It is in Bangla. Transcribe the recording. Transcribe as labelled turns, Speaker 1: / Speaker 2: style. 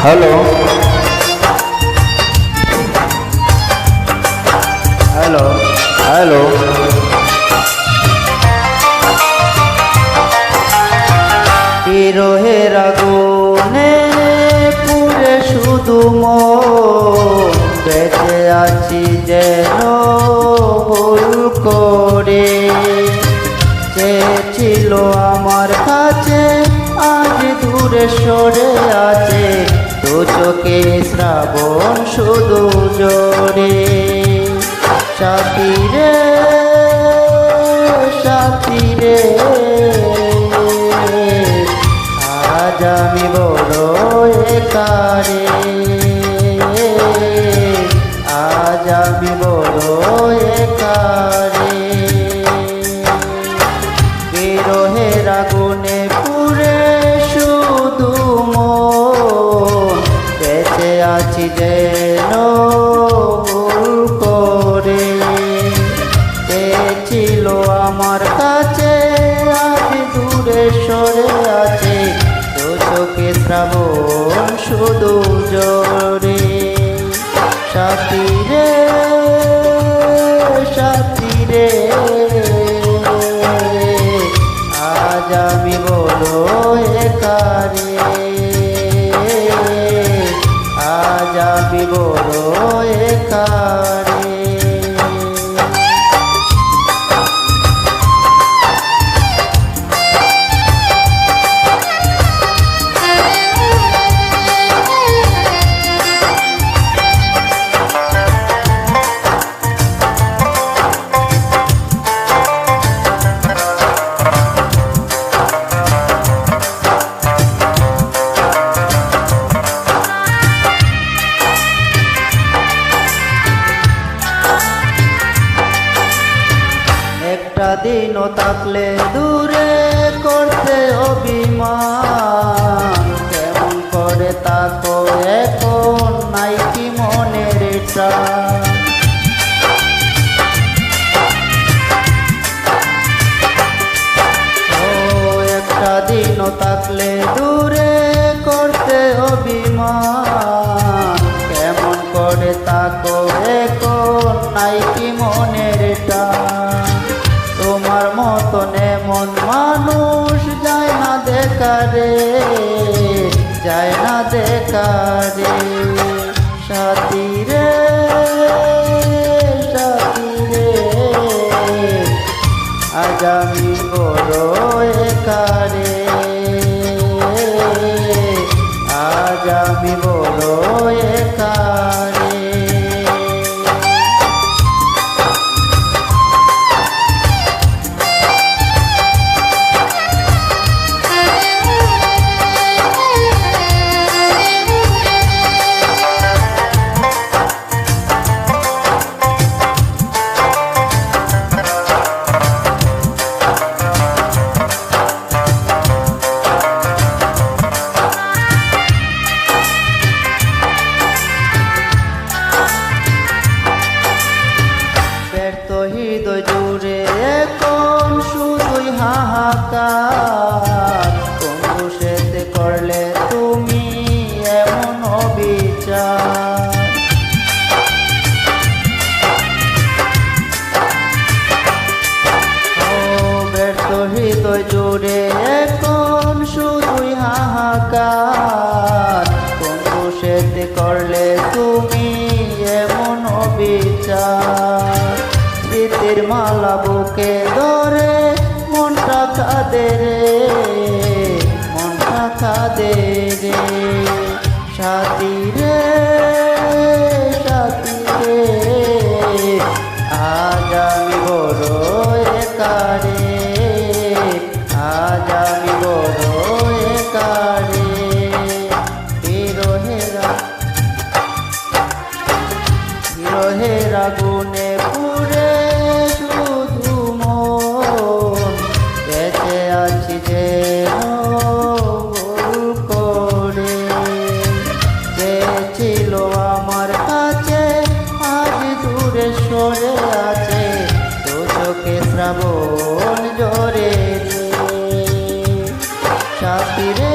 Speaker 1: हेलो हेलो हेलो বিরহের আগুনে পুড়ে শুধু মন বেঁচে আছি যেন ভুল করে চেয়েছিল আমার কাছে আজ দূরে সরে আছে দু চোখে শ্রাবণ শুধু জোরে সাথী রে সাথী রে আজ আমি বড় একারে আজ আমি বড় একারে বিরহের আগুনে পুড়ে শুধু মন বেঁচে আছি যেন ভুল করে ছিল আমার কাছে আজ দূরে সরে আছে দু চোখে শ্রাবণ শুধু জোরে সাথী রে সাথী রে আজ আমি বলো একারে আজ আমি বলো একারে একটা দিনও থাকলে দূরে করতে অভিমান কেমন করে তাকো এখন নাই কি মনের টান ও একটা দিনও থাকলে দূরে করতে অভিমান কেমন করে তাকো এখন নাই কি মনের টান তোমার মতন এমন মানুষ যায় না দেখারে যায় না দেখারে সাথী রে সাথী রে আজ আমি বড় একারে আজ আমি বড় একারে হৃদয় জুড়ে এখন শুধুই হাহাকার কোন দোষেতে করলে তুমি এমন অবিচার ব্যর্থ হৃদয় জুড়ে এখন শুধুই হাহাকার কোন দোষেতে করলে তুমি এমন অবিচার স্মৃতির মালা বুকে ধরে মনটা কাঁদে রে মনটা কাঁদে রে সাথী রে সাথী রে আজ আমি বড় একারে আজ আমি বড় একারে বিরহের আগুনে পুড়ে শুধু মন বেঁচে আছি যেন ভুল করে ছিল আমার কাছে আজ দূরে সরে আছে দু চোখে শ্রাবণ জোরে সাথী রে